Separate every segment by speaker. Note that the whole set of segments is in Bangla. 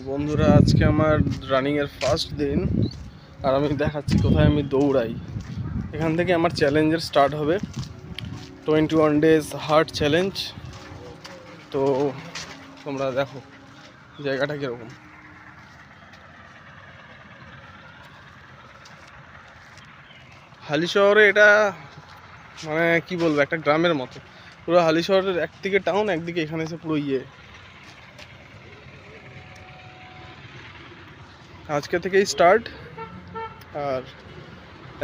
Speaker 1: বন্ধুরা, আজকে আমার রানিংয়ের ফার্স্ট দিন। আর আমি দেখাচ্ছি কোথায় আমি দৌড়াই। এখান থেকে আমার চ্যালেঞ্জের স্টার্ট হবে 21 ডেজ হার্ড চ্যালেঞ্জ। তো তোমরা দেখো জায়গাটা কীরকম। হালি শহরে এটা মানে কি বলবো, একটা গ্রামের মতো। পুরো হালি শহরের একদিকে টাউন, একদিকে এখানে এসে পুরো আজকে থেকেই স্টার্ট। আর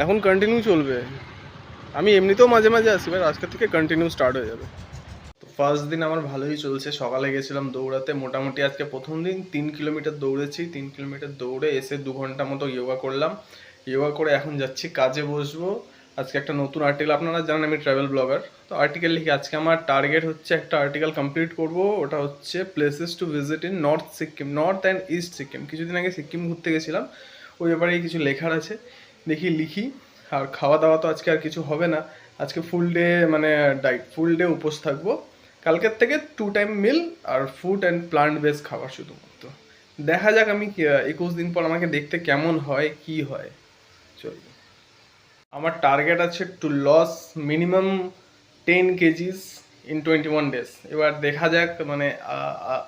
Speaker 1: এখন কন্টিনিউ চলবে। আমি এমনিতেও মাঝে মাঝে আসি, বাট আজকে থেকে কন্টিনিউ স্টার্ট হয়ে যাবে। তো ফার্স্ট দিন আমার ভালোই চলছে। সকালে গেছিলাম দৌড়াতে, মোটামুটি আজকে প্রথম দিন 3 কিলোমিটার দৌড়েছি। 3 কিলোমিটার দৌড়ে এসে 2 ঘন্টা মতো যোগা করলাম। যোগা করে এখন যাচ্ছি কাজে বসবো। আজকে একটা নতুন আর্টিকেল, আপনারা জানেন আমি ট্রাভেল ব্লগার, তো আর্টিকেল লিখে আজকে আমার টার্গেট হচ্ছে একটা আর্টিকেল কমপ্লিট করব। ওটা হচ্ছে places to visit in north Sikkim, north and east Sikkim. কিছুদিন আগে সিকিম ঘুরতে গেছিলাম, ওই ব্যাপারেই কিছু লেখার আছে, দেখি লিখি। আর খাওয়া দাওয়া তো আজকে আর কিছু হবে না। আজকে ফুল ডে মানে ডাইট, ফুল ডে উপোস থাকবো। কালকের থেকে 2 টাইম মিল আর ফুড অ্যান্ড প্লান্ট বেস খাবার শুধুমাত্র। দেখা যাক আমি 21 দিন পর আমাকে দেখতে কেমন হয়, কি হয়। চলবে। আমার টার্গেট আছে to loss minimum 10 kgs in 21 days. এবার দেখা যাক মানে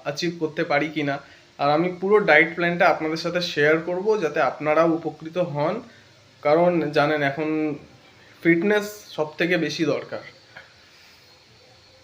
Speaker 1: অ্যাচিভ করতে পারি কি না। আর আমি পুরো ডায়েট প্ল্যানটা আপনাদের সাথে শেয়ার করব, যাতে আপনারাও উপকৃত হন। কারণ জানেন এখন ফিটনেস সব থেকে বেশি দরকার।